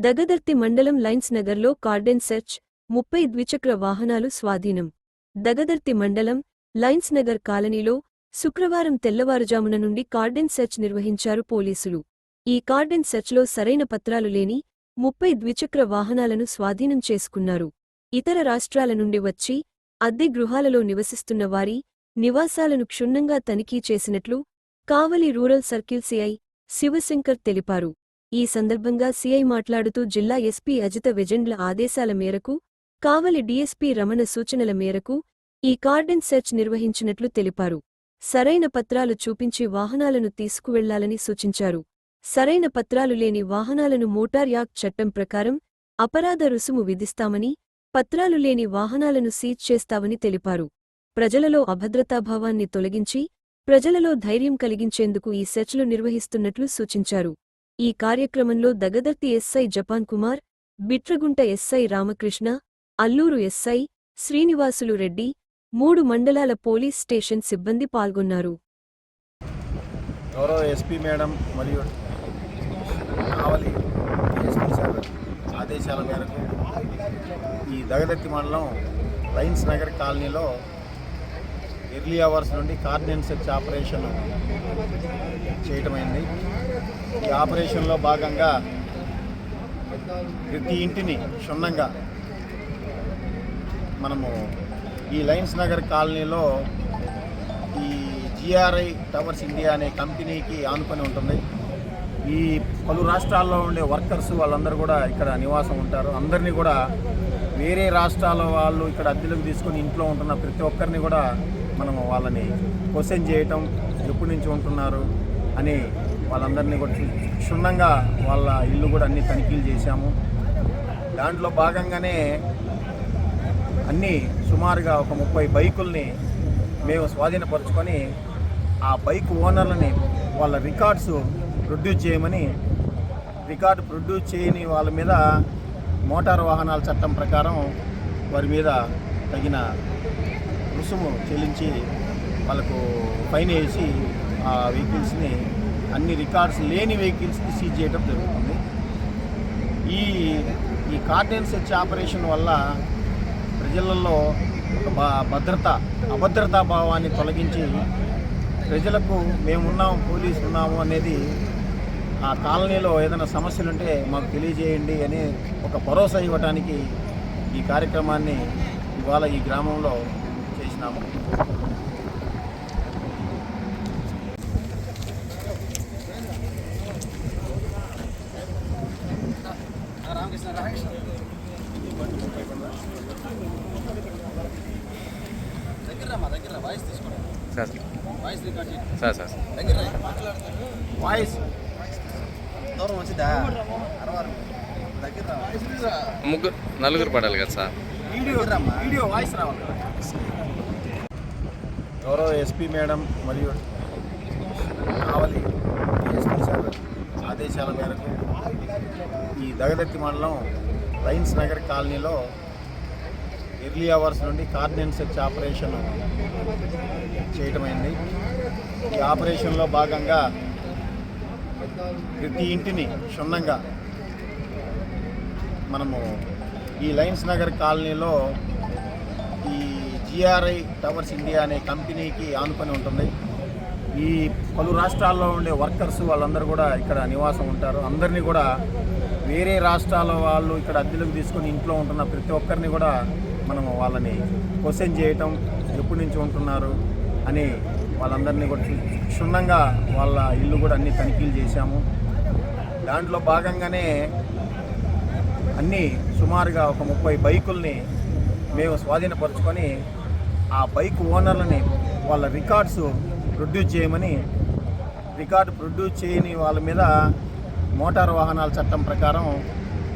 దగదర్తి మండలం లైన్స్ నగర్లో cordon search 30 ద్విచక్ర వాహనాలు స్వాధీనం. దగదర్తి మండలం లైన్స్ నగర్ కాలనీలో శుక్రవారం తెల్లవారుజామున నుండి కార్డెన్ సెర్చ్ నిర్వహించారు పోలీసులు. ఈ కార్డెన్ సెర్చ్లో సరైన పత్రాలు లేని 30 ద్విచక్ర వాహనాలను స్వాధీనం చేసుకున్నారు. ఇతర రాష్ట్రాల నుండి వచ్చి అద్దె గృహాలలో నివసిస్తున్న వారి నివాసాలను క్షుణ్ణంగా తనిఖీ చేసినట్లు కావలి రూరల్ సర్కిల్ సిఐ శివశంకర్ తెలిపారు. ఈ సందర్భంగా సిఐ మాట్లాడుతూ జిల్లా ఎస్పీ అజిత వెజెండ్ల ఆదేశాల మేరకు, కావలి డీఎస్పీ రమణ సూచనల మేరకు ఈ కార్డెన్ సెర్చ్ నిర్వహించినట్లు తెలిపారు. సరైన పత్రాలు చూపించి వాహనాలను తీసుకువెళ్లాలని సూచించారు. సరైన పత్రాలు లేని వాహనాలను మోటార్ యాక్ట్ చట్టం ప్రకారం అపరాధ రుసుము విధిస్తామని, పత్రాలు లేని వాహనాలను సీజ్ చేస్తామని తెలిపారు. ప్రజలలో అభద్రతాభావాన్ని తొలగించి ప్రజలలో ధైర్యం కలిగించేందుకు ఈ సెర్చ్లు నిర్వహిస్తున్నట్లు సూచించారు. ఈ కార్యక్రమంలో Dagadarthi SI Japan Kumar, Bitragunta SI Ramakrishna, Alluru SI Srinivasulu Reddy, 3 మండలాల పోలీస్ స్టేషన్ సిబ్బంది పాల్గొన్నారు. గౌరవ ఎస్పీ మేడం మరియు కావలి ఎస్పీ సార్ ఆదేశాల మేరకు ఈ దగదర్తి మండలం లైన్స్ నగర్ కాలనీలో ఎర్లీ అవర్స్ నుండి కార్డెన్ సెర్చ్ ఆపరేషన్ చేయటమైంది. ఈ ఆపరేషన్లో భాగంగా ప్రతి ఇంటిని క్షుణ్ణంగా మనము ఈ లైన్స్ నగర్ కాలనీలో ఈ జిఆర్ఐ టవర్స్ ఇండియా అనే కంపెనీకి ఆనుకొని ఉంటుంది. ఈ పలు రాష్ట్రాల్లో ఉండే వర్కర్స్ వాళ్ళందరూ కూడా ఇక్కడ నివాసం ఉంటారు. అందరినీ కూడా వేరే రాష్ట్రాల వాళ్ళు ఇక్కడ అద్దెలకు తీసుకొని ఇంట్లో ఉంటున్న ప్రతి ఒక్కరిని కూడా మనము వాళ్ళని క్వశ్చన్ చేయటం, ఎప్పటి నుంచి ఉంటున్నారు అని వాళ్ళందరినీ కూడా క్షుణ్ణంగా వాళ్ళ ఇల్లు కూడా అన్ని తనిఖీలు చేశాము. దాంట్లో భాగంగానే అన్నీ సుమారుగా ఒక 30 బైకుల్ని మేము స్వాధీనపరుచుకొని ఆ బైక్ ఓనర్లని వాళ్ళ రికార్డ్స్ ప్రొడ్యూస్ చేయమని, రికార్డు ప్రొడ్యూస్ చేయని వాళ్ళ మీద మోటారు వాహనాల చట్టం ప్రకారం వారి మీద తగిన రుసుము చెల్లించి వాళ్ళకు ఫైన్ వేసి ఆ వెహికల్స్ని, అన్ని రికార్డ్స్ లేని వెహికల్స్ని సీజ్ చేయడం జరుగుతుంది. ఈ కార్డెన్ సెర్చ్ ఆపరేషన్ వల్ల ప్రజలలో ఒక అభద్రతా భావాన్ని తొలగించి ప్రజలకు మేమున్నాము, పోలీసు ఉన్నాము అనేది, ఆ కాలనీలో ఏదైనా సమస్యలుంటే మాకు తెలియజేయండి అని ఒక భరోసా ఇవ్వడానికి ఈ కార్యక్రమాన్ని ఇవాళ ఈ గ్రామంలో చేసినాము. వాయిస్ దూరం వచ్చిందా? నలుగురు పడాలి కదా సార్. వీడియో వాయిస్ రావాలి. గౌరవ ఎస్పీ మేడం మరియు కావలి ఎస్పీ సార్ ఆదేశాల మేరకు ఈ దగదర్తి మండలం లైన్స్ నగర్ కాలనీలో ఎర్లీ అవర్స్ నుండి కార్డెన్ సెర్చ్ ఆపరేషన్ చేయటమైంది. ఈ ఆపరేషన్లో భాగంగా ప్రతి ఇంటిని క్షుణ్ణంగా మనము ఈ లైన్స్ నగర్ కాలనీలో ఈ జిఆర్ఐ టవర్స్ ఇండియా అనే కంపెనీకి ఆనుకొని ఉంటుంది. ఈ పలు రాష్ట్రాల్లో ఉండే వర్కర్స్ వాళ్ళందరూ కూడా ఇక్కడ నివాసం ఉంటారు. అందరినీ కూడా వేరే రాష్ట్రాల వాళ్ళు ఇక్కడ అద్దెలకు తీసుకొని ఇంట్లో ఉంటున్న ప్రతి ఒక్కరిని కూడా మనము వాళ్ళని క్వశ్చన్ చేయటం, ఎప్పటి నుంచి ఉంటున్నారు అని వాళ్ళందరినీ కూడా క్షుణ్ణంగా వాళ్ళ ఇల్లు కూడా అన్ని తనిఖీలు చేశాము. దాంట్లో భాగంగానే అన్నీ సుమారుగా ఒక 30 బైకుల్ని మేము స్వాధీనపరుచుకొని ఆ బైక్ ఓనర్లని వాళ్ళ రికార్డ్స్ ప్రొడ్యూస్ చేయమని, రికార్డు ప్రొడ్యూస్ చేయని వాళ్ళ మీద మోటారు వాహనాల చట్టం ప్రకారం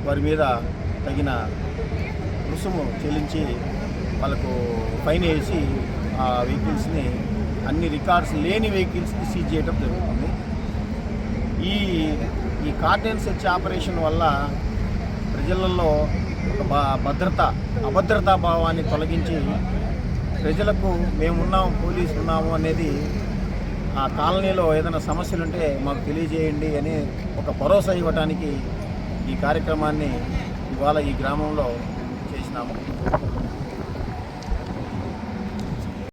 వారి మీద తగిన రుసుము చెల్లించి వాళ్ళకు ఫైన్ వేసి ఆ వెహికల్స్ని, అన్ని రికార్డ్స్ లేని వెహికల్స్ని సీజ్ చేయడం జరుగుతుంది. ఈ కార్డెన్ సెర్చ్ ఆపరేషన్ వల్ల ప్రజలలో ఒక అభద్రతా భావాన్ని తొలగించి ప్రజలకు మేమున్నాము, పోలీసు ఉన్నాము అనేది, ఆ కాలనీలో ఏదైనా సమస్యలుంటే మాకు తెలియజేయండి అని ఒక భరోసా ఇవ్వడానికి ఈ కార్యక్రమాన్ని ఇవాళ ఈ గ్రామంలో చేసినాము.